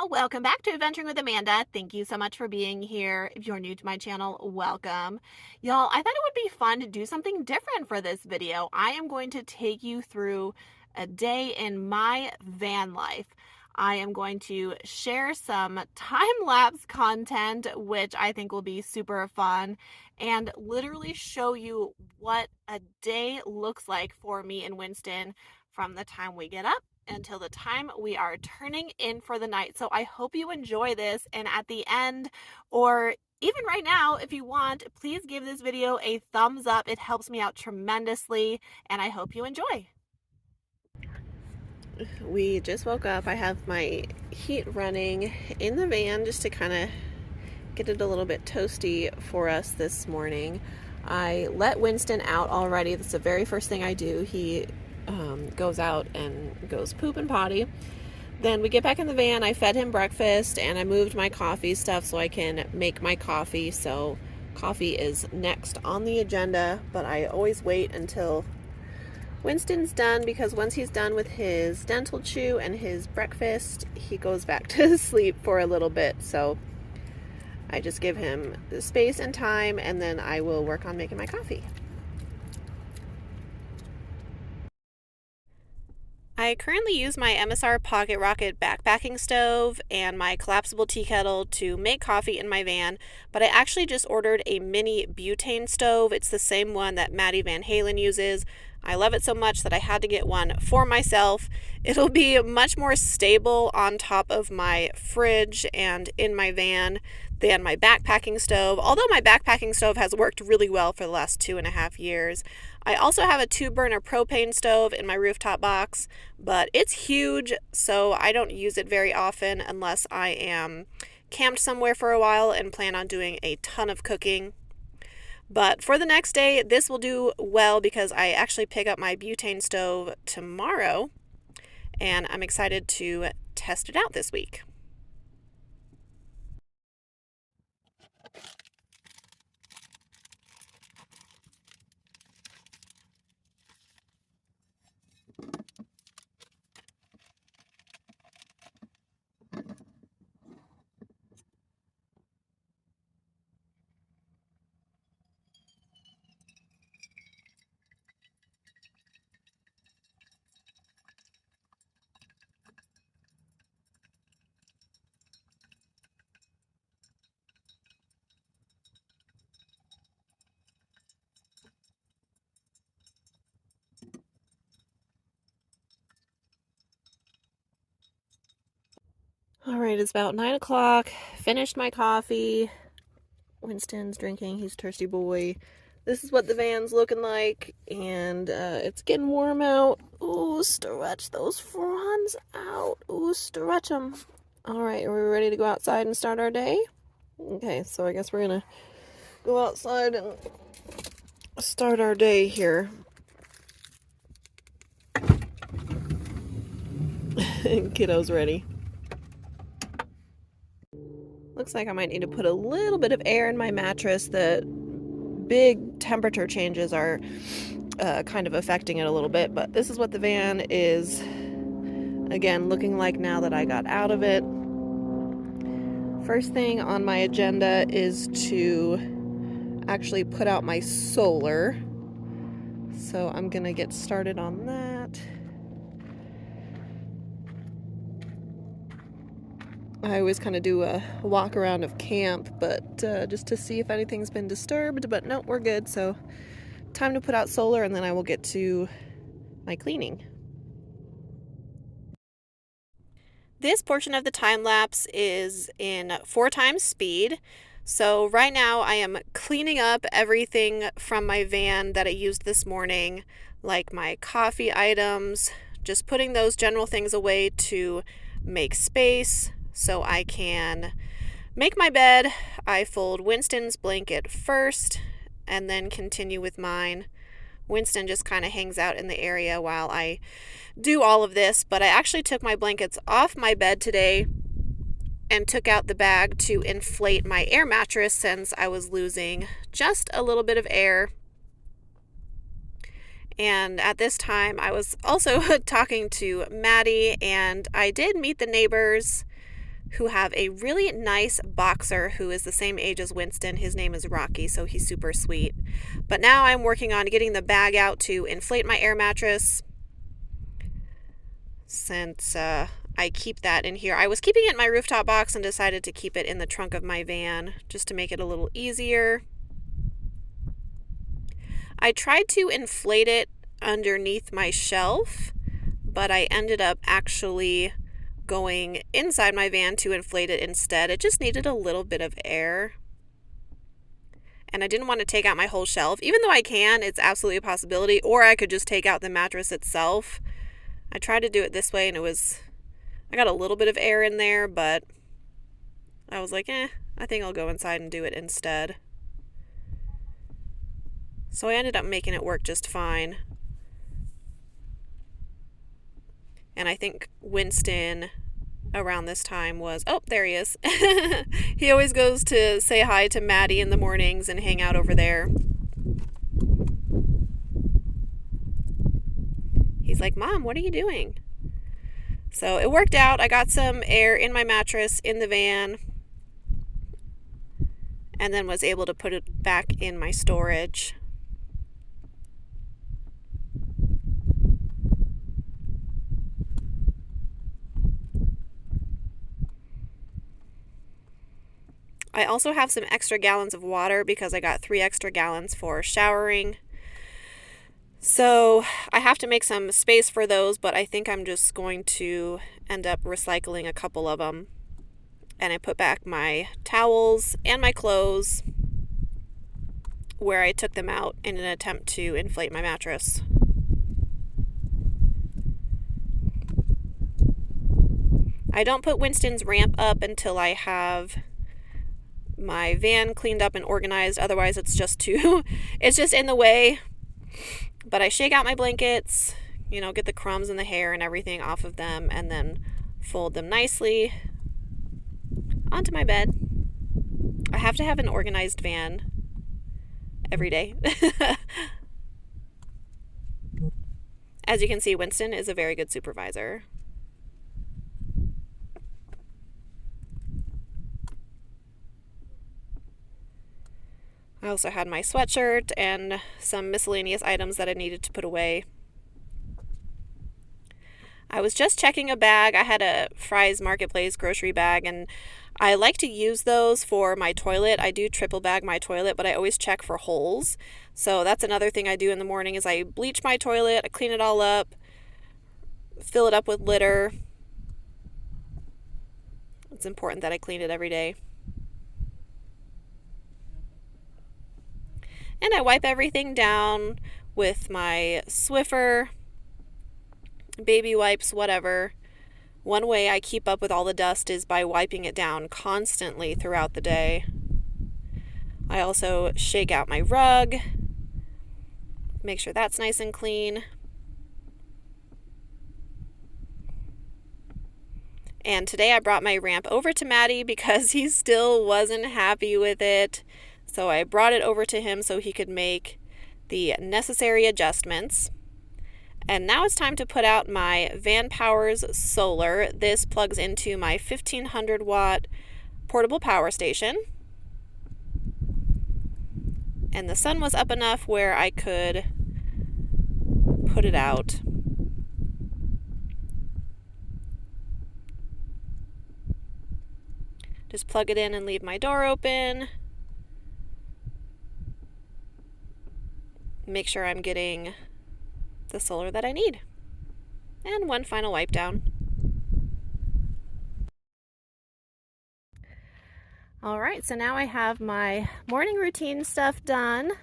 y'all, welcome back to Adventuring with Amanda. Thank you so much for being here. If you're new to my channel, welcome. Y'all, I thought it would be fun to do something different for this video. I am going to take you through a day in my van life. I am going to share some time-lapse content, which I think will be super fun, and literally show you what a day looks like for me and Winston from the time we get up until the time we are turning in for the night. So I hope you enjoy this, and at the end, or even right now, if you want, please give this video a thumbs up. It helps me out tremendously, and I hope you enjoy. We just woke up. I have my heat running in the van just to kind of get it a little bit toasty for us this morning. I let Winston out already. That's the very first thing I do. He goes out and goes poop and potty. Then we get back in the van. I fed him breakfast and I moved my coffee stuff so I can make my coffee. So coffee is next on the agenda, but I always wait until Winston's done, because once he's done with his dental chew and his breakfast, he goes back to sleep for a little bit. So I just give him the space and time, and then I will work on making my coffee. I currently use my MSR Pocket Rocket backpacking stove and my collapsible tea kettle to make coffee in my van, but I actually just ordered a mini butane stove. It's the same one that Maddie Van Halen uses. I love it so much that I had to get one for myself. It'll be much more stable on top of my fridge and in my van than my backpacking stove, although my backpacking stove has worked really well for the last 2.5 years. I also have a 2-burner propane stove in my rooftop box, but it's huge, so I don't use it very often unless I am camped somewhere for a while and plan on doing a ton of cooking. But for the next day, this will do well because I actually pick up my butane stove tomorrow, and I'm excited to test it out this week. All right, it's about 9 o'clock. Finished my coffee. Winston's drinking. He's a thirsty boy. This is what the van's looking like, and it's getting warm out. Ooh, stretch those fronds out. Ooh, stretch them. All right, are we ready to go outside and start our day? Okay, so I guess we're gonna go outside and start our day here. Kiddo's ready. Looks like I might need to put a little bit of air in my mattress. The big temperature changes are kind of affecting it a little bit, but this is what the van is, again, looking like now that I got out of it. First thing on my agenda is to actually put out my solar. So I'm gonna get started on that. I always kind of do a walk around of camp, but just to see if anything's been disturbed, but no, we're good. So time to put out solar, and then I will get to my cleaning. This portion of the time lapse is in 4x speed. So right now I am cleaning up everything from my van that I used this morning, like my coffee items, just putting those general things away to make space so I can make my bed. I fold Winston's blanket first and then continue with mine. Winston just kind of hangs out in the area while I do all of this, but I actually took my blankets off my bed today and took out the bag to inflate my air mattress since I was losing just a little bit of air. And at this time, I was also talking to Maddie, and I did meet the neighbors who have a really nice boxer who is the same age as Winston. His name is Rocky, so he's super sweet. But now I'm working on getting the bag out to inflate my air mattress, since I keep that in here. I was keeping it in my rooftop box and decided to keep it in the trunk of my van just to make it a little easier. I tried to inflate it underneath my shelf, but I ended up actually going inside my van to inflate it instead. It just needed a little bit of air. And I didn't want to take out my whole shelf. Even though I can, it's absolutely a possibility. Or I could just take out the mattress itself. I tried to do it this way and I got a little bit of air in there, but I was like, I think I'll go inside and do it instead. So I ended up making it work just fine. And I think Winston around this time was, oh, there he is. He always goes to say hi to Maddie in the mornings and hang out over there. He's like, Mom, what are you doing? So it worked out. I got some air in my mattress in the van and then was able to put it back in my storage. I also have some extra gallons of water because I got 3 extra gallons for showering. So I have to make some space for those, but I think I'm just going to end up recycling a couple of them. And I put back my towels and my clothes where I took them out in an attempt to inflate my mattress. I don't put Winston's ramp up until I have my van cleaned up and organized. Otherwise it's just in the way. But I shake out my blankets, get the crumbs and the hair and everything off of them, and then fold them nicely onto my bed. I have to have an organized van every day. As you can see, Winston is a very good supervisor. I also had my sweatshirt and some miscellaneous items that I needed to put away. I was just checking a bag. I had a Fry's Marketplace grocery bag, and I like to use those for my toilet. I do triple bag my toilet, but I always check for holes. So that's another thing I do in the morning is I bleach my toilet, I clean it all up, fill it up with litter. It's important that I clean it every day. And I wipe everything down with my Swiffer, baby wipes, whatever. One way I keep up with all the dust is by wiping it down constantly throughout the day. I also shake out my rug, make sure that's nice and clean. And today I brought my ramp over to Maddie because he still wasn't happy with it. So I brought it over to him so he could make the necessary adjustments. And now it's time to put out my Van Powers solar. This plugs into my 1500 watt portable power station. And the sun was up enough where I could put it out. Just plug it in and leave my door open. Make sure I'm getting the solar that I need. And one final wipe down. Alright, so now I have my morning routine stuff done.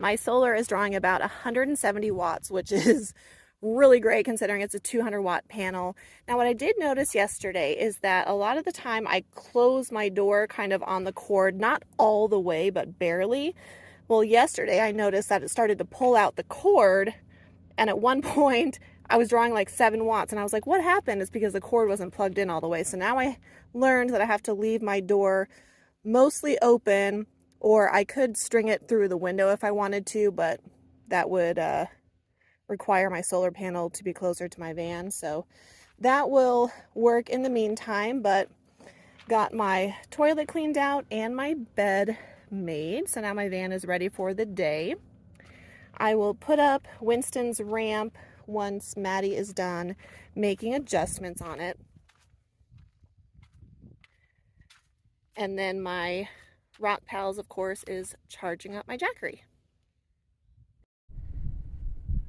My solar is drawing about 170 watts, which is really great considering it's a 200 watt panel. Now what I did notice yesterday is that a lot of the time I close my door kind of on the cord, not all the way, but barely. Well, yesterday I noticed that it started to pull out the cord, and at one point I was drawing like 7 watts, and I was like, what happened? It's because the cord wasn't plugged in all the way. So now I learned that I have to leave my door mostly open, or I could string it through the window if I wanted to, but that would require my solar panel to be closer to my van. So that will work in the meantime, but Got my toilet cleaned out and my bed made, so now my van is ready for the day. I will put up Winston's ramp once Maddie is done making adjustments on it. And then my Rock Pals, of course, is charging up my Jackery.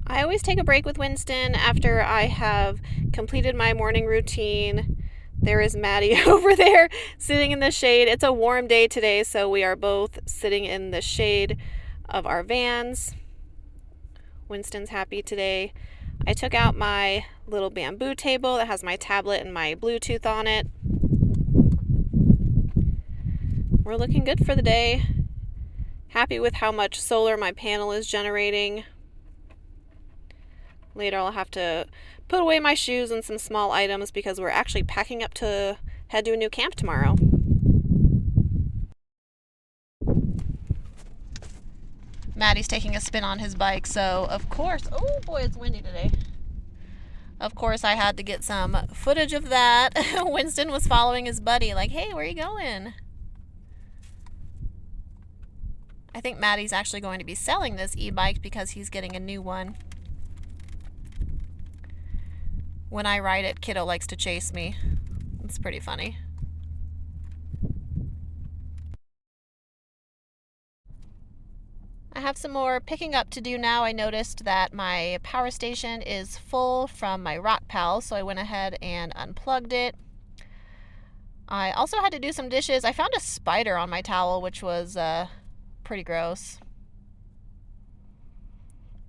I always take a break with Winston after I have completed my morning routine. There is Maddie over there sitting in the shade. It's a warm day today, so we are both sitting in the shade of our vans. Winston's happy today. I took out my little bamboo table that has my tablet and my Bluetooth on it. We're looking good for the day. Happy with how much solar my panel is generating. Later I'll have to put away my shoes and some small items because we're actually packing up to head to a new camp tomorrow. Maddie's taking a spin on his bike, so of course, oh boy, it's windy today. Of course, I had to get some footage of that. Winston was following his buddy, like, hey, where are you going? I think Maddie's actually going to be selling this e-bike because he's getting a new one. When I ride it, Kiddo likes to chase me. It's pretty funny. I have some more picking up to do now. I noticed that my power station is full from my Rock Pal, so I went ahead and unplugged it. I also had to do some dishes. I found a spider on my towel, which was pretty gross.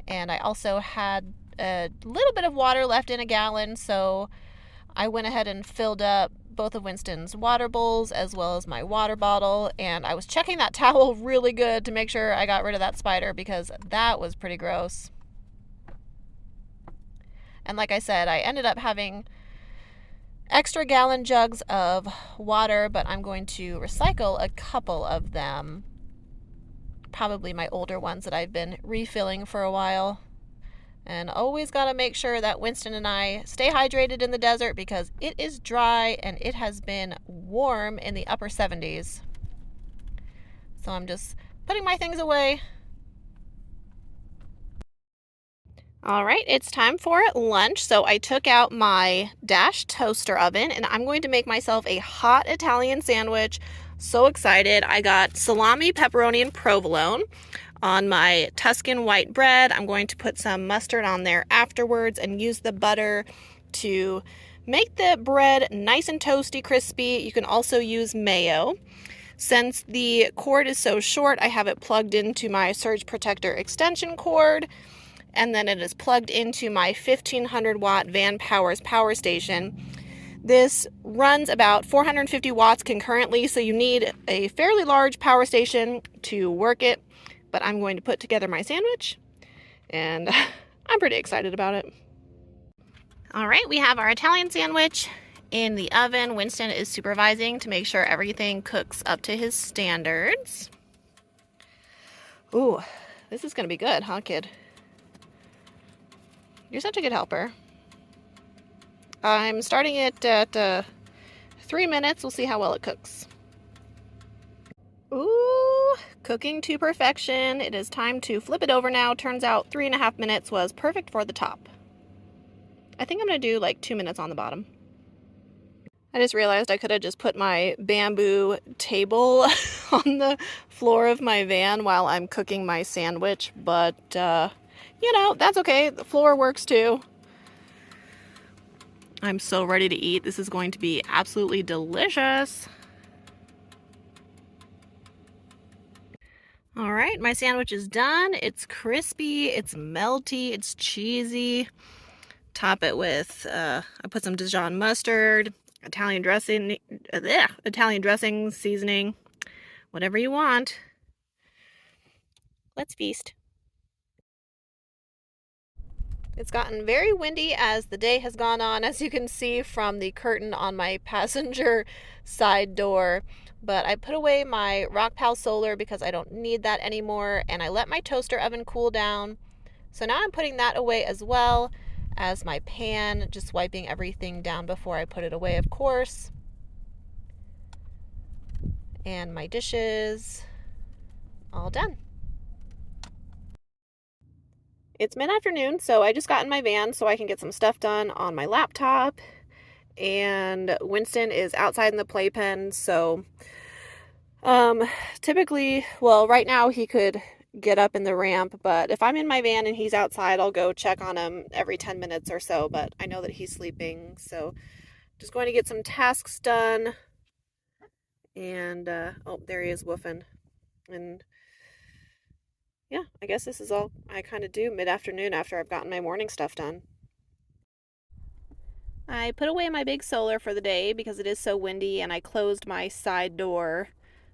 And I also had a little bit of water left in a gallon, so I went ahead and filled up both of Winston's water bowls as well as my water bottle, and I was checking that towel really good to make sure I got rid of that spider because that was pretty gross. And like I said, I ended up having extra gallon jugs of water, but I'm going to recycle a couple of them. Probably my older ones that I've been refilling for a while. And always got to make sure that Winston and I stay hydrated in the desert because it is dry and it has been warm in the upper 70s. So I'm just putting my things away. All right, it's time for lunch. So I took out my Dash toaster oven and I'm going to make myself a hot Italian sandwich. So excited. I got salami, pepperoni, and provolone on my Tuscan white bread. I'm going to put some mustard on there afterwards and use the butter to make the bread nice and toasty, crispy. You can also use mayo. Since the cord is so short, I have it plugged into my surge protector extension cord, and then it is plugged into my 1500 watt Van Powers power station. This runs about 450 watts concurrently, so you need a fairly large power station to work it. But I'm going to put together my sandwich, and I'm pretty excited about it. All right, we have our Italian sandwich in the oven. Winston is supervising to make sure everything cooks up to his standards. Ooh, this is going to be good, huh, kid? You're such a good helper. I'm starting it at 3 minutes. We'll see how well it cooks. Ooh, cooking to perfection. It is time to flip it over now. Turns out 3.5 minutes was perfect for the top. I think I'm going to do like 2 minutes on the bottom. I just realized I could have just put my bamboo table on the floor of my van while I'm cooking my sandwich, but you know, that's okay. The floor works too. I'm so ready to eat. This is going to be absolutely delicious. All right, my sandwich is done. It's crispy, it's melty, it's cheesy. Top it with, I put some Dijon mustard, Italian dressing, seasoning, whatever you want. Let's feast. It's gotten very windy as the day has gone on, as you can see from the curtain on my passenger side door. But I put away my Rock Pal Solar because I don't need that anymore, and I let my toaster oven cool down. So now I'm putting that away as well as my pan, just wiping everything down before I put it away, of course. and my dishes all done. It's mid-afternoon, so I just got in my van so I can get some stuff done on my laptop. And Winston is outside in the playpen, so typically, well, right now he could get up in the ramp, but if I'm in my van and he's outside, I'll go check on him every 10 minutes or so, but I know that he's sleeping, so just going to get some tasks done. And oh, there he is woofing. And yeah, I guess this is all I kind of do mid-afternoon after I've gotten my morning stuff done. I put away my big solar for the day because it is so windy, and I closed my side door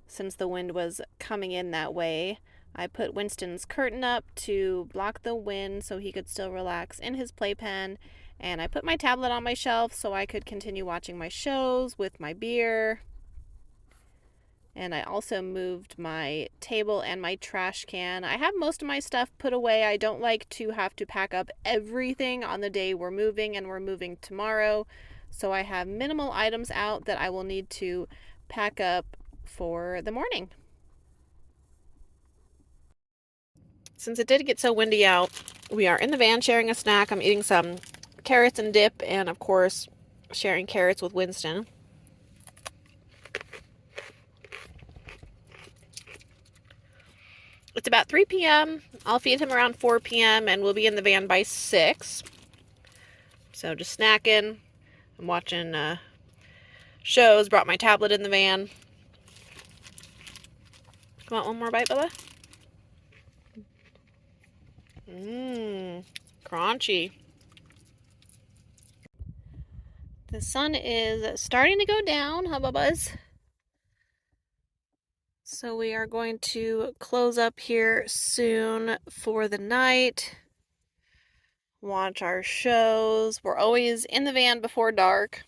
since the wind was coming in that way. I put Winston's curtain up to block the wind so he could still relax in his playpen, and I put my tablet on my shelf so I could continue watching my shows with my beer. And I also moved my table and my trash can. I have most of my stuff put away. I don't like to have to pack up everything on the day we're moving, and we're moving tomorrow. So I have minimal items out that I will need to pack up for the morning. Since it did get so windy out, we are in the van sharing a snack. I'm eating some carrots and dip, and of course, sharing carrots with Winston. It's about 3 p.m. I'll feed him around 4 p.m. and we'll be in the van by 6. So just snacking. I'm watching shows. Brought my tablet in the van. Come on, one more bite, Bella. Crunchy. The sun is starting to go down, huh, Bubba's? So we are going to close up here soon for the night. Watch our shows. We're always in the van before dark.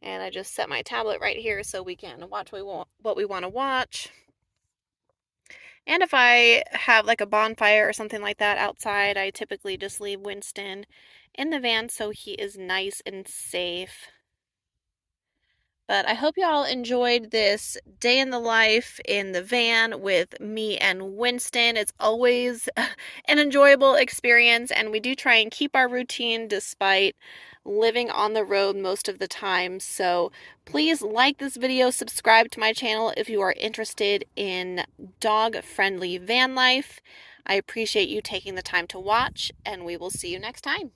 And I just set my tablet right here so we can watch what we want to watch. And if I have like a bonfire or something like that outside, I typically just leave Winston in the van so he is nice and safe. But I hope y'all enjoyed this day in the life in the van with me and Winston. It's always an enjoyable experience, and we do try and keep our routine despite living on the road most of the time. So please like this video, subscribe to my channel if you are interested in dog-friendly van life. I appreciate you taking the time to watch, and we will see you next time.